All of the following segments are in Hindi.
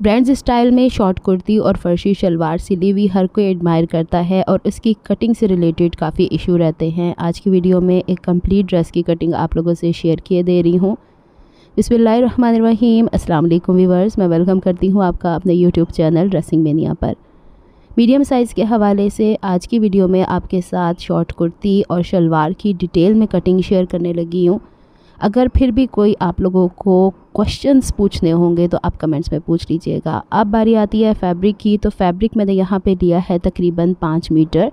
ब्रांड्स स्टाइल में शॉर्ट कुर्ती और फर्शी शलवार सिली हुई हर कोई एडमायर करता है और उसकी कटिंग से रिलेटेड काफ़ी इशू रहते हैं। आज की वीडियो में एक कंप्लीट ड्रेस की कटिंग आप लोगों से शेयर किए दे रही हूँ। बिस्मिल्लाहिर्रहमानिर्रहीम। अस्सलाम वालेकुम व्यूअर्स, मैं वेलकम करती हूँ आपका अपने यूट्यूब चैनल ड्रेसिंग मेनिया पर। मीडियम साइज़ के हवाले से आज की वीडियो में आपके साथ शॉर्ट कुर्ती और शलवार की डिटेल में कटिंग शेयर करने लगी हूँ। अगर फिर भी कोई आप लोगों को क्वेश्चंस पूछने होंगे तो आप कमेंट्स में पूछ लीजिएगा। अब बारी आती है फैब्रिक की, तो फैब्रिक मैंने यहाँ पे लिया है तकरीबन 5 मीटर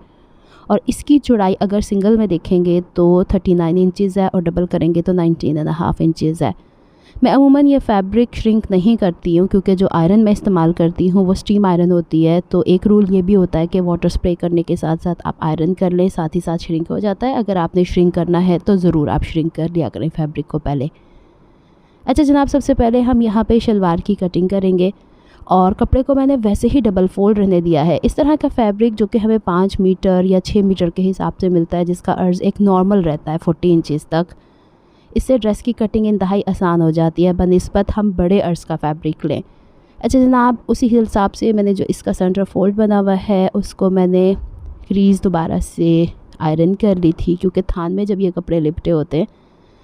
और इसकी चौड़ाई अगर सिंगल में देखेंगे तो 39 इंचज़ है और डबल करेंगे तो 19.5 इंचज़ है। मैं अमूमन ये फैब्रिक श्रिंक नहीं करती हूँ क्योंकि जो आयरन मैं इस्तेमाल करती हूँ वो स्टीम आयरन होती है। तो एक रूल ये भी होता है कि वाटर स्प्रे करने के साथ साथ आप आयरन कर लें, साथ ही साथ श्रिंक हो जाता है। अगर आपने श्रिंक करना है तो ज़रूर आप श्रिंक कर लिया करें फैब्रिक को पहले। अच्छा जनाब, सबसे पहले हम यहाँ पे शलवार की कटिंग करेंगे और कपड़े को मैंने वैसे ही डबल फोल्ड रहने दिया है। इस तरह का फैब्रिक जो कि हमें 5 मीटर या 6 मीटर के हिसाब से मिलता है, जिसका अर्ज़ एक नॉर्मल रहता है 40 इंचज़ तक, इससे ड्रेस की कटिंग इंतहाई आसान हो जाती है बनिस्बत हम बड़े अर्ज़ का फैब्रिक लें। अच्छा जनाब, उसी हिसाब से मैंने जो इसका सेंटर फोल्ड बना हुआ है उसको मैंने क्रीज़ दोबारा से आयरन कर ली थी, क्योंकि थान में जब ये कपड़े लिपटे होते हैं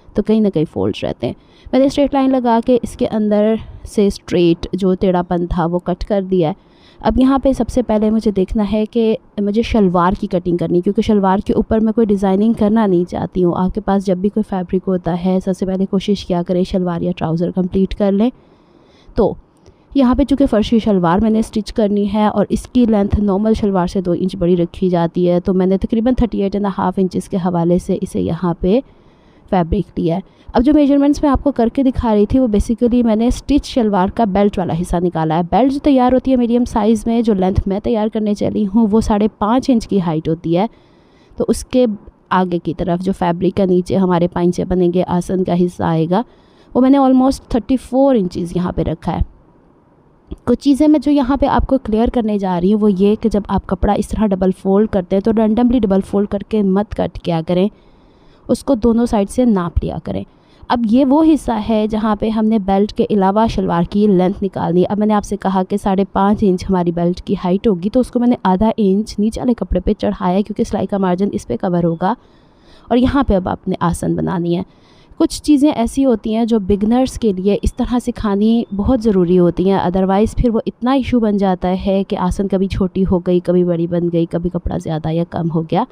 तो कहीं ना कहीं फोल्ड्स रहते हैं। मैंने स्ट्रेट लाइन लगा के इसके अंदर से स्ट्रेट जो टेढ़ापन था वो कट कर दिया है। अब यहाँ पे सबसे पहले मुझे देखना है कि मुझे शलवार की कटिंग करनी, क्योंकि शलवार के ऊपर मैं कोई डिज़ाइनिंग करना नहीं चाहती हूँ। आपके पास जब भी कोई फैब्रिक होता है सबसे पहले कोशिश किया करें शलवार या ट्राउज़र कंप्लीट कर लें। तो यहाँ पे चूँकि फ़र्शी शलवार मैंने स्टिच करनी है और इसकी लेंथ नॉर्मल शलवार से 2 इंच बड़ी रखी जाती है, तो मैंने तकरीबन 38.5 इंचज़ के हवाले से इसे यहाँ पर फैब्रिक लिया है। अब जो मेजरमेंट्स मैं आपको करके दिखा रही थी वो बेसिकली मैंने स्टिच शलवार का बेल्ट वाला हिस्सा निकाला है। बेल्ट जो तैयार होती है मीडियम साइज़ में, जो लेंथ मैं तैयार करने चली हूँ वो 5.5 इंच की हाइट होती है। तो उसके आगे की तरफ जो फैब्रिक का नीचे हमारे पाइंचे बनेंगे, आसन का हिस्सा आएगा, वो मैंने ऑलमोस्ट 34 इंचज़ यहाँ पर रखा है। कुछ चीज़ें मैं जो यहाँ पे आपको क्लियर करने जा रही हूँ वो ये कि जब आप कपड़ा इस तरह डबल फोल्ड करते हैं तो रैंडमली डबल फोल्ड करके मत कट किया करें, उसको दोनों साइड से नाप लिया करें। अब ये वो हिस्सा है जहाँ पे हमने बेल्ट के अलावा शलवार की लेंथ निकालनी है। अब मैंने आपसे कहा कि 5.5 इंच हमारी बेल्ट की हाइट होगी, तो उसको मैंने आधा इंच नीचे वाले कपड़े पे चढ़ाया क्योंकि सिलाई का मार्जिन इस पे कवर होगा। और यहाँ पे अब आपने आसन बनानी है। कुछ चीज़ें ऐसी होती हैं जो बिगनर्स के लिए इस तरह सिखानी बहुत ज़रूरी होती हैं, अदरवाइज़ फिर वो इतना इशू बन जाता है कि आसन कभी छोटी हो गई, कभी बड़ी बन गई, कभी कपड़ा ज़्यादा या कम हो गया।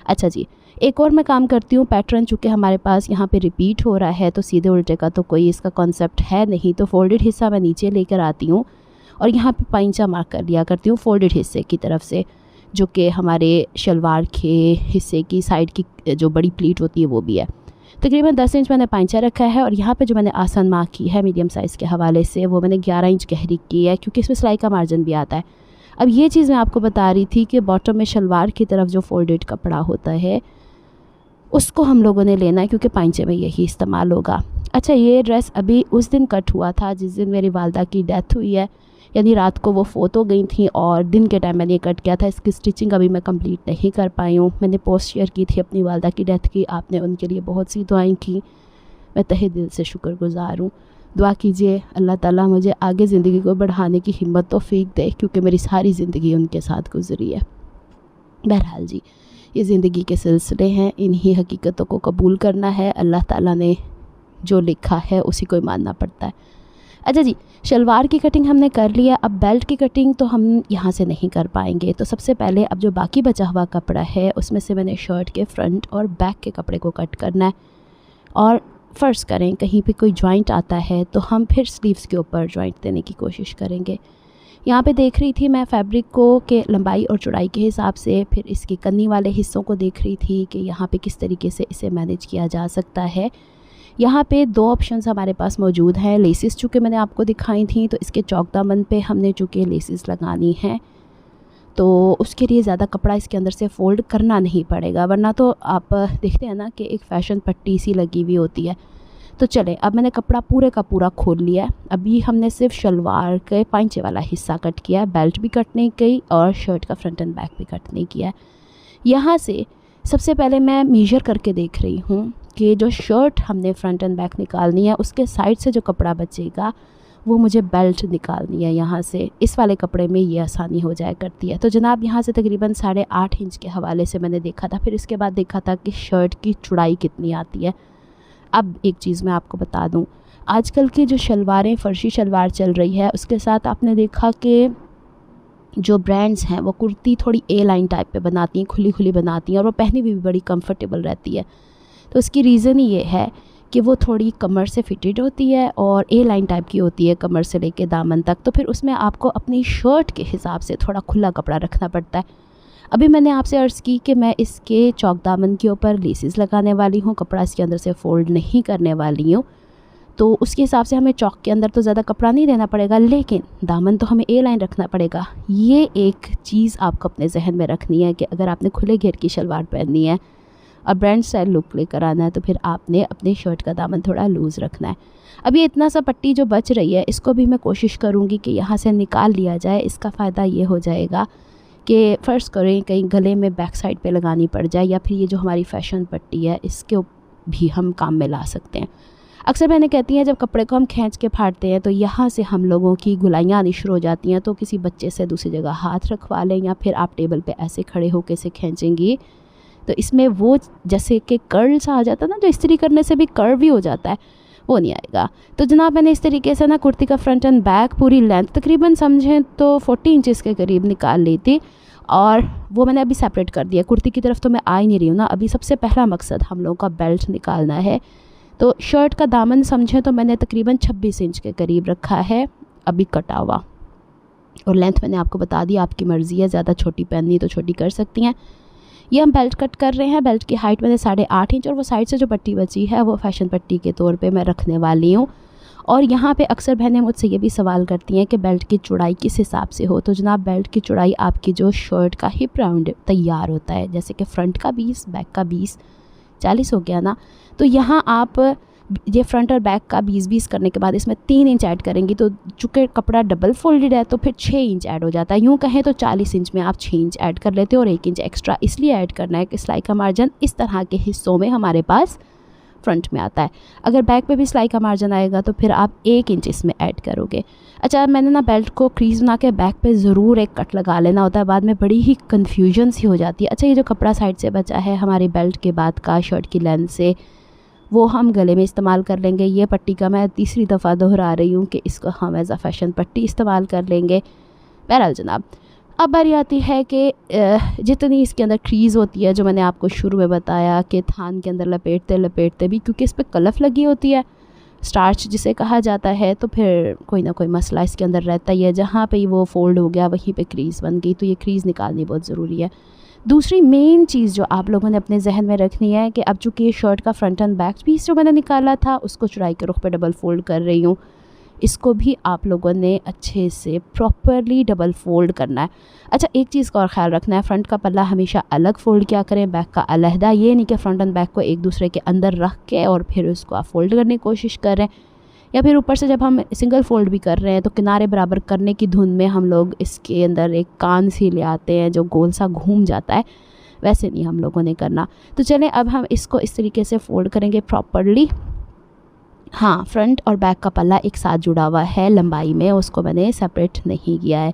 अच्छा जी, एक और मैं काम करती हूँ, पैटर्न चूँकि हमारे पास यहाँ पे रिपीट हो रहा है तो सीधे उल्टे का तो कोई इसका कॉन्सेप्ट है नहीं, तो फोल्डेड हिस्सा मैं नीचे लेकर आती हूँ और यहाँ पे पाइंचा मार्क कर लिया करती हूँ फोल्डेड हिस्से की तरफ से, जो कि हमारे शलवार के हिस्से की साइड की जो बड़ी प्लीट होती है वो भी है। तकरीबन 10 इंच मैंने पाइंचा रखा है और यहाँ पे जो मैंने आसन मार्क की है मीडियम साइज़ के हवाले से वो मैंने 11 इंच गहरी की है, क्योंकि इसमें सिलाई का मार्जिन भी आता है। अब ये चीज़ मैं आपको बता रही थी कि बॉटम में शलवार की तरफ जो फोल्डेड कपड़ा होता है उसको हम लोगों ने लेना है, क्योंकि पाइंचे में यही इस्तेमाल होगा। अच्छा, ये ड्रेस अभी उस दिन कट हुआ था जिस दिन मेरी वालदा की डेथ हुई है, यानी रात को वो फोत हो गई थी और दिन के टाइम मैंने ये कट किया था। इसकी स्टिचिंग अभी मैं कंप्लीट नहीं कर पाई हूँ। मैंने पोस्ट शेयर की थी अपनी वालदा की डेथ की, आपने उनके लिए बहुत सी दुआएं की, मैं तहे दिल से शुक्रगुज़ार हूँ। दुआ कीजिए अल्लाह ताला मुझे आगे ज़िंदगी को बढ़ाने की हिम्मत तौफीक दे, क्योंकि मेरी सारी ज़िंदगी उनके साथ गुजरी है। बहरहाल जी, ये ज़िंदगी के सिलसिले हैं, इन्हीं हकीकतों को कबूल करना है। अल्लाह ताला ने जो लिखा है उसी को मानना पड़ता है। अच्छा जी, शलवार की कटिंग हमने कर लिया। अब बेल्ट की कटिंग तो हम यहाँ से नहीं कर पाएंगे, तो सबसे पहले अब जो बाकी बचा हुआ कपड़ा है उसमें से मैंने शर्ट के फ्रंट और बैक के कपड़े को कट करना है। और फ़र्ज़ करें कहीं पे कोई जॉइंट आता है तो हम फिर स्लीव्स के ऊपर जॉइंट देने की कोशिश करेंगे। यहाँ पे देख रही थी मैं फैब्रिक को के लंबाई और चौड़ाई के हिसाब से, फिर इसकी कन्नी वाले हिस्सों को देख रही थी कि यहाँ पे किस तरीके से इसे मैनेज किया जा सकता है। यहाँ पे 2 ऑप्शंस हमारे पास मौजूद हैं। लेसिस चूँकि मैंने आपको दिखाई थी, तो इसके चौक दामन पे हमने चूँकि लेसिस लगानी है तो उसके लिए ज़्यादा कपड़ा इसके अंदर से फ़ोल्ड करना नहीं पड़ेगा, वरना तो आप देखते हैं ना कि एक फ़ैशन पट्टी सी लगी हुई होती है। तो चले, अब मैंने कपड़ा पूरे का पूरा खोल लिया है। अभी हमने सिर्फ शलवार के पाइंचे वाला हिस्सा कट किया है, बेल्ट भी कट नहीं की और शर्ट का फ्रंट एंड बैक भी कट नहीं किया है। यहाँ से सबसे पहले मैं मेजर करके देख रही हूँ कि जो शर्ट हमने फ्रंट एंड बैक निकालनी है उसके साइड से जो कपड़ा बचेगा वो मुझे बेल्ट निकालनी है यहाँ से। इस वाले कपड़े में ये आसानी हो जाया करती है। तो जनाब यहाँ से तकरीबन 8.5 इंच के हवाले से मैंने देखा था, फिर इसके बाद देखा था कि शर्ट की चौड़ाई कितनी आती है। अब एक चीज़ मैं आपको बता दूँ, आजकल की जो शलवारें, फ़र्शी शलवार चल रही है, उसके साथ आपने देखा कि जो ब्रांड्स हैं वो कुर्ती थोड़ी ए लाइन टाइप पे बनाती हैं, खुली खुली बनाती हैं, और वो पहनी भी बड़ी कंफर्टेबल रहती है। तो उसकी रीज़न ये है कि वो थोड़ी कमर से फिटेड होती है और ए लाइन टाइप की होती है कमर से लेके दामन तक। तो फिर उसमें आपको अपनी शर्ट के हिसाब से थोड़ा खुला कपड़ा रखना पड़ता है। अभी मैंने आपसे अर्ज़ की कि मैं इसके चौक दामन के ऊपर लेसेस लगाने वाली हूँ, कपड़ा इसके अंदर से फ़ोल्ड नहीं करने वाली हूँ। तो उसके हिसाब से हमें चौक के अंदर तो ज़्यादा कपड़ा नहीं देना पड़ेगा, लेकिन दामन तो हमें ए लाइन रखना पड़ेगा। ये एक चीज़ आपको अपने जहन में रखनी है कि अगर आपने खुले घेर की शलवार पहननी है और ब्रांड स्टाइल लुक लेकर आना है, तो फिर आपने अपने शर्ट का दामन थोड़ा लूज़ रखना है। अभी इतना सा पट्टी जो बच रही है, इसको भी मैं कोशिश करूँगी कि यहाँ से निकाल लिया जाए। इसका फ़ायदा ये हो जाएगा कि फ़र्ज़ करें कहीं गले में बैक साइड पे लगानी पड़ जाए, या फिर ये जो हमारी फ़ैशन पट्टी है इसके भी हम काम में ला सकते हैं। अक्सर मैंने कहती हैं जब कपड़े को हम खींच के फाड़ते हैं तो यहाँ से हम लोगों की गुलाइयाँ आनी शुरू हो जाती हैं। तो किसी बच्चे से दूसरी जगह हाथ रखवा लें, या फिर आप टेबल पे ऐसे खड़े होकर इसे खींचेंगी तो इसमें वो जैसे कि कर्ल सा आ जाता है ना, जो इस्त्री करने से भी कर्व भी हो जाता है, वो नहीं आएगा। तो जनाब मैंने इस तरीके से ना कुर्ती का फ्रंट एंड बैक पूरी लेंथ तकरीबन समझें तो 40 इंचज़ के करीब निकाल ली थी, और वो मैंने अभी सेपरेट कर दिया। कुर्ती की तरफ तो मैं आ ही नहीं रही हूँ ना। अभी सबसे पहला मकसद हम लोगों का बेल्ट निकालना है। तो शर्ट का दामन समझें तो मैंने तकरीबन 26 इंच के करीब रखा है अभी कटा हुआ, और लेंथ मैंने आपको बता दी, आपकी मर्ज़ी है, ज़्यादा छोटी पहननी है तो छोटी कर सकती हैं। ये हम बेल्ट कट कर रहे हैं। बेल्ट की हाइट मैंने 8.5 इंच, और वो साइड से जो पट्टी बची है वो फैशन पट्टी के तौर पे मैं रखने वाली हूँ। और यहाँ पे अक्सर बहनें मुझसे ये भी सवाल करती हैं कि बेल्ट की चौड़ाई किस हिसाब से हो। तो जनाब बेल्ट की चौड़ाई आपकी जो शर्ट का हिप राउंड तैयार होता है, जैसे कि फ्रंट का 20, बैक का 20, 40 हो गया ना। तो यहाँ आप ये फ्रंट और बैक का 20-20 करने के बाद इसमें 3 इंच ऐड करेंगी, तो चूँकि कपड़ा डबल फोल्डेड है तो फिर 6 इंच ऐड हो जाता है। यूँ कहें तो 40 इंच में आप 6 इंच ऐड कर लेते हो, और 1 इंच एक्स्ट्रा इसलिए ऐड करना है कि सिलाई का मार्जिन इस तरह के हिस्सों में हमारे पास फ्रंट में आता है। अगर बैक पे भी सिलाई का मार्जिन आएगा तो फिर आप 1 इंच इसमें ऐड करोगे। अच्छा, मैंने ना बेल्ट को क्रीज बना के बैक पे ज़रूर एक कट लगा लेना होता है, बाद में बड़ी ही कन्फ्यूजन सी हो जाती है। अच्छा, ये जो कपड़ा साइड से बचा है हमारी बेल्ट के बाद का शर्ट की लेंथ से, वो हम गले में इस्तेमाल कर लेंगे। ये पट्टी का मैं तीसरी दफ़ा दोहरा रही हूँ कि इसको हम एज अ फैशन पट्टी इस्तेमाल कर लेंगे। बहरहाल जनाब, अब बारी आती है कि जितनी इसके अंदर क्रीज़ होती है, जो मैंने आपको शुरू में बताया कि थान के अंदर लपेटते लपेटते भी, क्योंकि इस पर कलफ लगी होती है, स्टार्च जिसे कहा जाता है, तो फिर कोई ना कोई मसला इसके अंदर रहता ही है। जहाँ पे वो फोल्ड हो गया वहीं पे क्रीज़ बन गई, तो ये क्रीज़ निकालनी बहुत ज़रूरी है। दूसरी मेन चीज़ जो आप लोगों ने अपने जहन में रखनी है कि अब चूँकि ये शर्ट का फ्रंट एंड बैक पीस जो मैंने निकाला था उसको चौड़ाई के रुख पे डबल फोल्ड कर रही हूँ, इसको भी आप लोगों ने अच्छे से प्रॉपरली डबल फोल्ड करना है। अच्छा, एक चीज़ का और ख्याल रखना है, फ्रंट का पल्ला हमेशा अलग फ़ोल्ड किया करें, बैक का अलहदा। ये नहीं कि फ्रंट एंड बैक को एक दूसरे के अंदर रख के और फिर उसको आप फोल्ड करने की कोशिश करें, या फिर ऊपर से जब हम सिंगल फोल्ड भी कर रहे हैं तो किनारे बराबर करने की धुन में हम लोग इसके अंदर एक कान सी ले आते हैं जो गोल सा घूम जाता है, वैसे नहीं हम लोगों ने करना। तो चलें अब हम इसको इस तरीके से फोल्ड करेंगे प्रॉपरली। हाँ, फ्रंट और बैक का पल्ला एक साथ जुड़ा हुआ है लंबाई में, उसको मैंने सेपरेट नहीं किया है।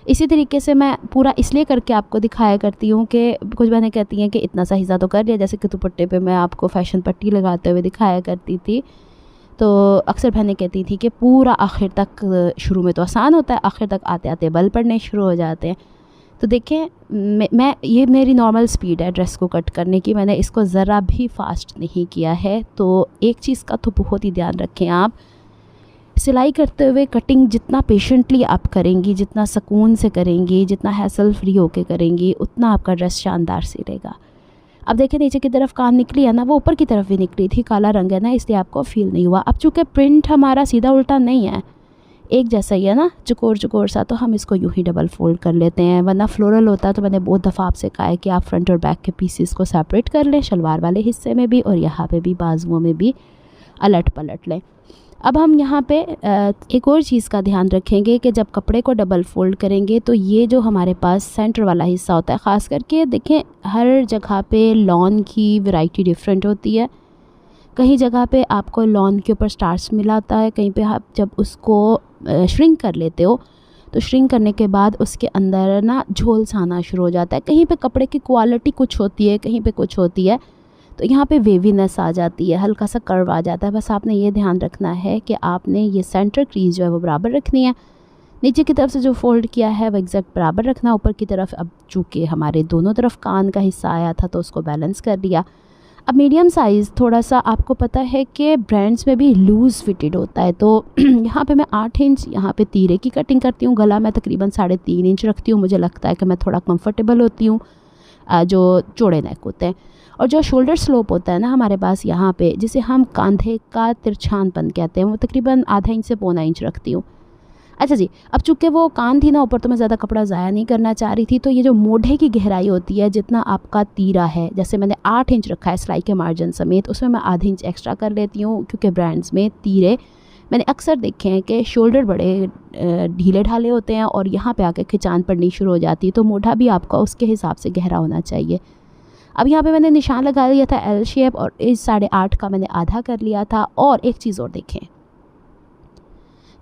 इसी तरीके से मैं पूरा इसलिए करके आपको दिखाया करती हूँ कि कुछ बहनें कहती हैं कि इतना सा हिस्सा तो कर लिया, जैसे कि दुपट्टे पे मैं आपको फैशन पट्टी लगाते हुए दिखाया करती थी, तो अक्सर बहनें कहती थी कि पूरा आखिर तक, शुरू में तो आसान होता है, आखिर तक आते आते बल पड़ने शुरू हो जाते हैं। तो देखें, मैं ये मेरी नॉर्मल स्पीड है ड्रेस को कट करने की, मैंने इसको ज़रा भी फास्ट नहीं किया है। तो एक चीज़ का तो बहुत ही ध्यान रखें, आप सिलाई करते हुए कटिंग जितना पेशेंटली आप करेंगी, जितना सुकून से करेंगी, जितना हैसल फ्री होके करेंगी, उतना आपका ड्रेस शानदार से रहेगा। अब देखें, नीचे की तरफ कान निकली है ना, वो ऊपर की तरफ भी निकली थी, काला रंग है ना, इसलिए आपको फील नहीं हुआ। अब चूँकि प्रिंट हमारा सीधा उल्टा नहीं है, एक जैसा ही है ना, चुकोर चुकोर सा, तो हम इसको यूं ही डबल फोल्ड कर लेते हैं। वरना फ्लोरल होता तो मैंने बहुत दफ़ा आपसे कहा है कि आप फ्रंट और बैक के पीसेस को सेपरेट कर लें, शलवार वाले हिस्से में भी और यहाँ पे भी बाजुओं में भी अलट पलट लें। अब हम यहाँ पे एक और चीज़ का ध्यान रखेंगे कि जब कपड़े को डबल फोल्ड करेंगे तो ये जो हमारे पास सेंटर वाला हिस्सा होता है, ख़ास करके देखें हर जगह पे लॉन की वैरायटी डिफरेंट होती है। कहीं जगह पे आपको लॉन के ऊपर स्टार्च मिलाता है, कहीं पे आप जब उसको श्रिंक कर लेते हो तो श्रिंक करने के बाद उसके अंदर ना झोल सा आना शुरू हो जाता है। कहीं पे कपड़े की क्वालिटी कुछ होती है, कहीं पे कुछ होती है, तो यहाँ पे वेवीनेस आ जाती है, हल्का सा कर्व आ जाता है। बस आपने ये ध्यान रखना है कि आपने ये सेंटर क्रीज जो है वो बराबर रखनी है। नीचे की तरफ से जो फोल्ड किया है वो एग्जैक्ट बराबर रखना। ऊपर की तरफ अब चूँकि हमारे दोनों तरफ कान का हिस्सा आया था तो उसको बैलेंस कर दिया। अब मीडियम साइज़ थोड़ा सा आपको पता है कि ब्रांड्स में भी लूज़ फिटेड होता है, तो यहाँ पे मैं 8 इंच यहाँ पे तीरे की कटिंग करती हूँ। गला मैं तकरीबन 3.5 इंच रखती हूँ। मुझे लगता है कि मैं थोड़ा कंफर्टेबल होती हूँ जो चौड़े नेक होते हैं। और जो शोल्डर स्लोप होता है ना हमारे पास यहाँ पे, जिसे हम कंधे का तिरछानपन कहते हैं, वो तकरीबन ½ इंच से पौना इंच रखती हूँ। अच्छा जी, अब चूँकि वो कान थी ना ऊपर, तो मैं ज़्यादा कपड़ा ज़ाया नहीं करना चाह रही थी, तो ये जो मोढ़े की गहराई होती है, जितना आपका तीरा है, जैसे मैंने 8 इंच रखा है सिलाई के मार्जिन समेत, उसमें मैं ½ इंच एक्स्ट्रा कर लेती हूँ। क्योंकि ब्रांड्स में तीरे मैंने अक्सर देखे हैं कि शोल्डर बड़े ढीले ढाले होते हैं और यहाँ पे आके खिंचान पड़नी शुरू हो जाती है, तो मोढ़ा भी आपका उसके हिसाब से गहरा होना चाहिए। अब यहाँ पे मैंने निशान लगा लिया था एल शेप, और इस 8.5 का मैंने आधा कर लिया था। और एक चीज़ और देखें,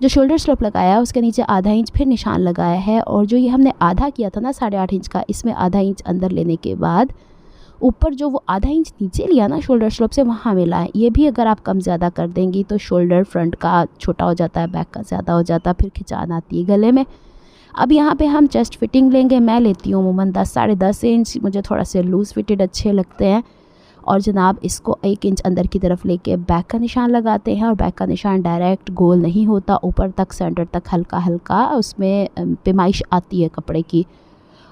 जो शोल्डर स्लोप लगाया है उसके नीचे ½ इंच फिर निशान लगाया है, और जो ये हमने आधा किया था ना 8.5 इंच का, इसमें ½ इंच अंदर लेने के बाद ऊपर जो वो ½ इंच नीचे लिया ना शोल्डर स्लोप से, वहाँ मिला है। ये भी अगर आप कम ज़्यादा कर देंगी तो शोल्डर फ्रंट का छोटा हो जाता है, बैक का ज़्यादा हो जाता है, फिर खिंचान आती है गले में। अब यहाँ पे हम चेस्ट फिटिंग लेंगे। मैं लेती हूँ अमूमन 10 साढ़े 10 इंच, मुझे थोड़ा से लूज़ फिटेड अच्छे लगते हैं। और जनाब इसको 1 इंच अंदर की तरफ लेके बैक का निशान लगाते हैं, और बैक का निशान डायरेक्ट गोल नहीं होता, ऊपर तक सेंटर तक हल्का हल्का उसमें पैमाइश आती है कपड़े की।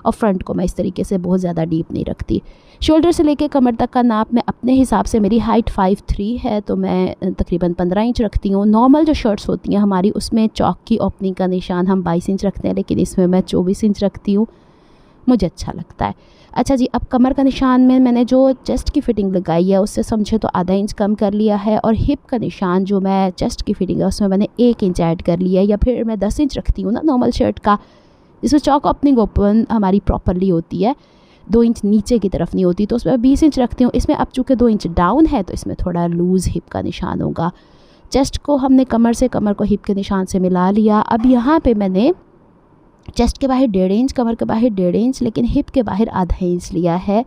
और फ्रंट को मैं इस तरीके से बहुत ज़्यादा डीप नहीं रखती। शोल्डर से लेके कमर तक का नाप मैं अपने हिसाब से, मेरी हाइट 5'3" है, तो मैं तकरीबन 15 इंच रखती हूँ। नॉर्मल जो शर्ट्स होती हैं हमारी, उसमें चौक की ओपनिंग का निशान हम 22 इंच रखते हैं, लेकिन इसमें मैं 24 इंच रखती हूँ, मुझे अच्छा लगता है। अच्छा जी, अब कमर का निशान में मैंने जो चेस्ट की फ़िटिंग लगाई है उससे समझे तो ½ इंच कम कर लिया है, और हिप का निशान जो मैं चेस्ट की फ़िटिंग है उसमें मैंने 1 इंच ऐड कर लिया है। या फिर मैं 10 इंच रखती हूँ ना नॉर्मल शर्ट का, जिसमें चौक ओपनिंग ओपन हमारी प्रॉपरली होती है, 2 इंच नीचे की तरफ नहीं होती, तो उसमें 20 इंच रखती हूँ। इसमें अब चूँकि 2 इंच डाउन है तो इसमें थोड़ा लूज़ हिप का निशान होगा। चेस्ट को हमने कमर को हिप के निशान से मिला लिया। अब यहाँ पे मैंने चेस्ट के बाहर 1.5 इंच, कमर के बाहर 1.5 इंच, लेकिन हिप के बाहर ½ इंच लिया है।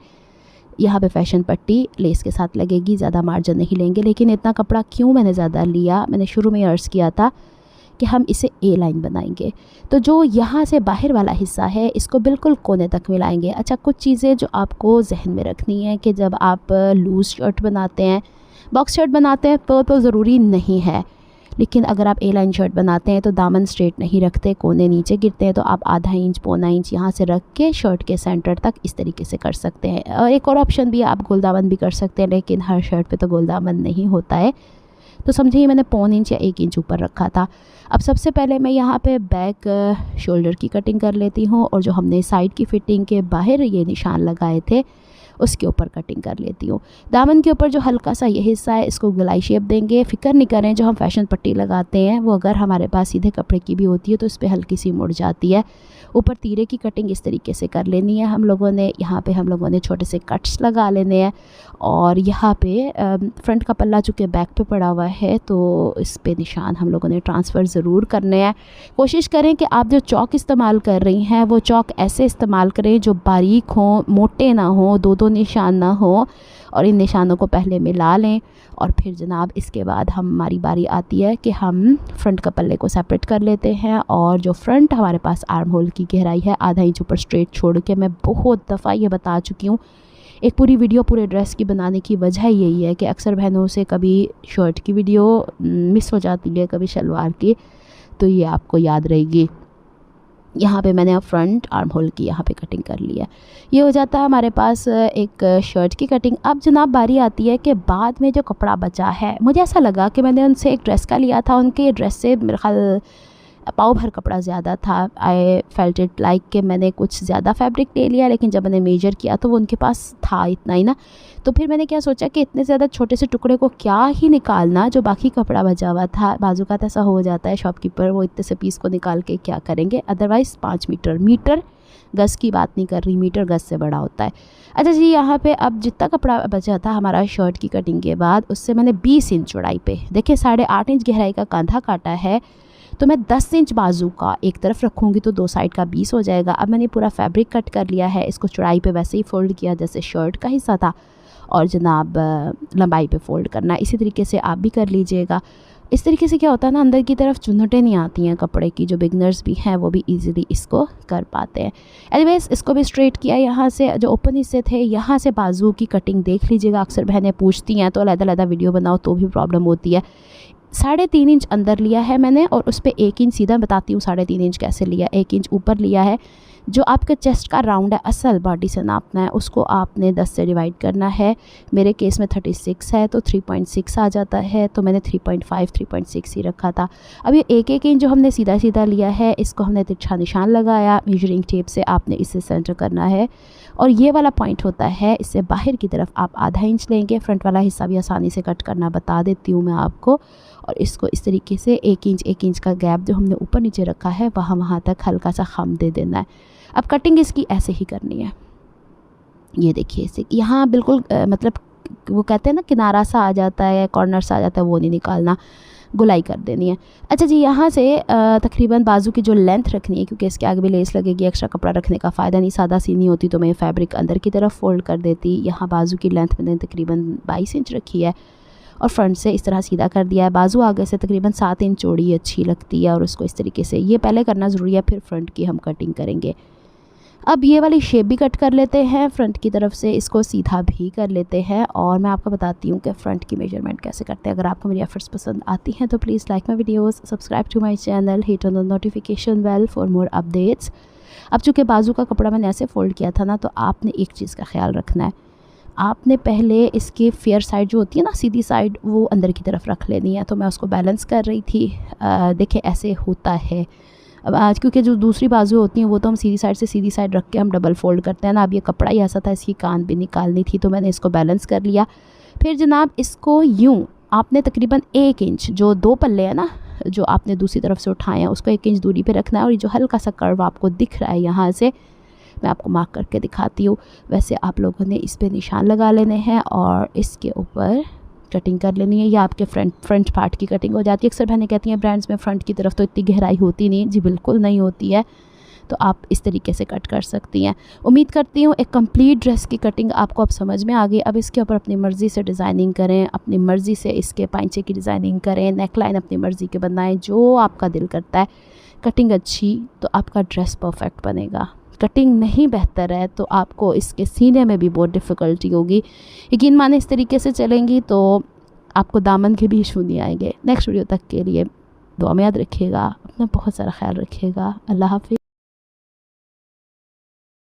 यहाँ पे फैशन पट्टी लेस के साथ लगेगी, ज़्यादा मार्जिन नहीं लेंगे। लेकिन इतना कपड़ा क्यों मैंने ज़्यादा लिया, मैंने शुरू में अर्ज़ किया था कि हम इसे ए लाइन बनाएंगे, तो जो यहाँ से बाहर वाला हिस्सा है इसको बिल्कुल कोने तक मिलाएंगे। अच्छा, कुछ चीज़ें जो आपको जहन में रखनी है कि जब आप लूज़ शर्ट बनाते हैं, बॉक्स शर्ट बनाते हैं तो ज़रूरी नहीं है, लेकिन अगर आप ए लाइन शर्ट बनाते हैं तो दामन स्ट्रेट नहीं रखते, कोने नीचे गिरते हैं, तो आप ½ इंच पौना इंच यहाँ से रख के शर्ट के सेंटर तक इस तरीके से कर सकते हैं। और एक और ऑप्शन भी है, आप गोल दामन भी कर सकते हैं, लेकिन हर शर्ट पे तो गोल दामन नहीं होता है, तो समझिए मैंने पौन इंच या 1 इंच ऊपर रखा था। अब सबसे पहले मैं यहाँ पे बैक शोल्डर की कटिंग कर लेती हूँ, और जो हमने साइड की फ़िटिंग के बाहर ये निशान लगाए थे उसके ऊपर कटिंग कर लेती हूँ। दामन के ऊपर जो हल्का सा ये हिस्सा है इसको गलाई शेप देंगे। फ़िक्र नहीं करें, जो हम फैशन पट्टी लगाते हैं वो अगर हमारे पास सीधे कपड़े की भी होती है तो इस पर हल्की सी मुड़ जाती है। ऊपर तीरे की कटिंग इस तरीके से कर लेनी है हम लोगों ने। यहाँ पे हम लोगों ने छोटे से कट्स लगा लेने हैं, और यहाँ पे फ्रंट का पल्ला चूँकि बैक पे पड़ा हुआ है तो इस पे निशान हम लोगों ने ट्रांसफ़र ज़रूर करने हैं। कोशिश करें कि आप जो चौक इस्तेमाल कर रही हैं वो चौक ऐसे इस्तेमाल करें जो बारीक हों, मोटे ना हों, 2-2 निशान ना हो, और इन निशानों को पहले मिला लें। और फिर जनाब इसके बाद हमारी बारी आती है कि हम फ्रंट का पल्ले को सेपरेट कर लेते हैं, और जो फ्रंट हमारे पास आर्म होल की गहराई है ½ इंच ऊपर स्ट्रेट छोड़ के, मैं बहुत दफ़ा ये बता चुकी हूँ, एक पूरी वीडियो पूरे ड्रेस की बनाने की वजह यही है कि अक्सर बहनों से कभी शर्ट की वीडियो मिस हो जाती है, कभी शलवार की, तो ये आपको याद रहेगी। यहाँ पे मैंने अब फ्रंट आर्म होल की यहाँ पे कटिंग कर ली है। ये हो जाता है हमारे पास एक शर्ट की कटिंग। अब जनाब बारी आती है कि बाद में जो कपड़ा बचा है, मुझे ऐसा लगा कि मैंने उनसे एक ड्रेस का लिया था, उनके ड्रेस से मेरे ख्याल पाव भर कपड़ा ज़्यादा था। आई फेल्ट इट लाइक कि मैंने कुछ ज़्यादा फैब्रिक ले लिया, लेकिन जब मैंने मेजर किया तो वो उनके पास था इतना ही ना। तो फिर मैंने क्या सोचा कि इतने ज़्यादा छोटे से टुकड़े को क्या ही निकालना, जो बाकी कपड़ा बचा हुआ था। बाजू का ऐसा हो जाता है शॉपकीपर, वो इतने से पीस को निकाल के क्या करेंगे, अदरवाइज़ 5 मीटर गज़ की बात नहीं कर रही, मीटर गज़ से बड़ा होता है। अच्छा जी, यहाँ पे अब जितना कपड़ा बचा था हमारा शर्ट की कटिंग के बाद, उससे मैंने 20 इंच चौड़ाई पे, देखिए 8.5 इंच गहराई का कंधा काटा है, तो मैं 10 इंच बाजू का एक तरफ रखूँगी तो दो साइड का 20 हो जाएगा। अब मैंने पूरा फैब्रिक कट कर लिया है, इसको चौड़ाई पे वैसे ही फ़ोल्ड किया जैसे शर्ट का हिस्सा था, और जनाब लंबाई पे फ़ोल्ड करना, इसी तरीके से आप भी कर लीजिएगा। इस तरीके से क्या होता है ना, अंदर की तरफ चुन्नटें नहीं आती हैं कपड़े की, जो बिगनर्स भी हैं वो भी इजीली इसको कर पाते हैं। एनीवेज, इसको भी स्ट्रेट किया। यहाँ से जो ओपन हिस्से थे, यहाँ से बाजू की कटिंग देख लीजिएगा। अक्सर बहनें पूछती हैं तो अलग-अलग वीडियो बनाओ तो भी प्रॉब्लम होती है। 3.5 इंच अंदर लिया है मैंने, और उस पर 1 इंच सीधा बताती हूँ 3.5 इंच कैसे लिया। 1 इंच ऊपर लिया है। जो आपका चेस्ट का राउंड है, असल बॉडी से नापना है, उसको आपने 10 से डिवाइड करना है। मेरे केस में 36 है तो 3.6 आ जाता है, तो मैंने 3.5 3.6 ही रखा था। अब ये 1 इंच जो हमने सीधा सीधा लिया है, इसको हमने तिरछा निशान लगाया मेजरिंग टेप से, आपने इसे सेंटर करना है। और ये वाला पॉइंट होता है, इससे बाहर की तरफ आप ½ इंच लेंगे। फ्रंट वाला हिस्सा भी आसानी से कट करना बता देती हूँ मैं आपको। और इसको इस तरीके से 1 इंच का गैप जो हमने ऊपर नीचे रखा है, वहाँ तक हल्का सा खम दे देना है। अब कटिंग इसकी ऐसे ही करनी है। ये देखिए, इसे यहाँ बिल्कुल मतलब वो कहते हैं ना किनारा सा आ जाता है, कॉर्नर सा आ जाता है, वो नहीं निकालना, गुलाई कर देनी है। अच्छा जी, यहाँ से तकरीबन बाजू की जो लेंथ रखनी है, क्योंकि इसके आगे भी लेस लगेगी, एक्स्ट्रा कपड़ा रखने का फ़ायदा नहीं। सादा सीनी होती तो मैं फैब्रिक अंदर की तरफ फ़ोल्ड कर देती। यहाँ बाजू की लेंथ मैंने तकरीबन 22 इंच रखी है, और फ्रंट से इस तरह सीधा कर दिया है। बाजू आगे से तकरीबन 7 इंच चौड़ी अच्छी लगती है, और उसको इस तरीके से ये पहले करना ज़रूरी है, फिर फ्रंट की हम कटिंग करेंगे। अब ये वाली शेप भी कट कर लेते हैं फ्रंट की तरफ से, इसको सीधा भी कर लेते हैं। और मैं आपको बताती हूँ कि फ़्रंट की मेजरमेंट कैसे करते हैं। अगर आपको मेरी एफर्ट्स पसंद आती हैं तो please like my videos, subscribe to my channel, hit on the notification bell for more updates. अब चूँकि बाजू का कपड़ा मैंने ऐसे फ़ोल्ड किया था ना, तो आपने एक चीज़ का ख्याल रखना है, आपने पहले इसकी फेयर साइड जो होती है ना, सीधी साइड, वो अंदर की तरफ रख लेनी है। तो मैं उसको बैलेंस कर रही थी। देखिए ऐसे होता है। अब आज क्योंकि जो दूसरी बाजू होती हैं वो तो हम सीधी साइड से सीधी साइड रख के हम डबल फोल्ड करते हैं ना। अब ये कपड़ा ही ऐसा था, इसकी कान भी निकालनी थी, तो मैंने इसको बैलेंस कर लिया। फिर जनाब इसको यूँ आपने तकरीबन 1 इंच, जो 2 पल्ले हैं ना जो आपने दूसरी तरफ से उठाए हैं, उसको 1 इंच दूरी पे रखना है। और ये जो हल्का सा कर्व आपको दिख रहा है, यहाँ से मैं आपको मार्क करके दिखाती हूँ, वैसे आप लोगों ने इस पर निशान लगा लेने हैं और इसके ऊपर कटिंग कर लेनी है। या आपके फ्रंट पार्ट की कटिंग हो जाती है। अक्सर बहनें कहती हैं ब्रांड्स में फ्रंट की तरफ तो इतनी गहराई होती नहीं। जी बिल्कुल नहीं होती है, तो आप इस तरीके से कट कर सकती हैं। उम्मीद करती हूँ एक कंप्लीट ड्रेस की कटिंग आपको अब समझ में आ गई। अब इसके ऊपर अपनी मर्ज़ी से डिज़ाइनिंग करें, अपनी मर्ज़ी से इसके पाइंचे की डिज़ाइनिंग करें, नेक लाइन अपनी मर्ज़ी के बनाएं, जो आपका दिल करता है। कटिंग अच्छी तो आपका ड्रेस परफेक्ट बनेगा। कटिंग नहीं बेहतर है तो आपको इसके सीने में भी बहुत डिफ़िकल्टी होगी। यकीन माने इस तरीके से चलेंगी तो आपको दामन के भी इशू नहीं आएंगे। नेक्स्ट वीडियो तक के लिए दुआ में याद रखिएगा, अपना बहुत सारा ख्याल रखिएगा। अल्लाह हाफ़िज़।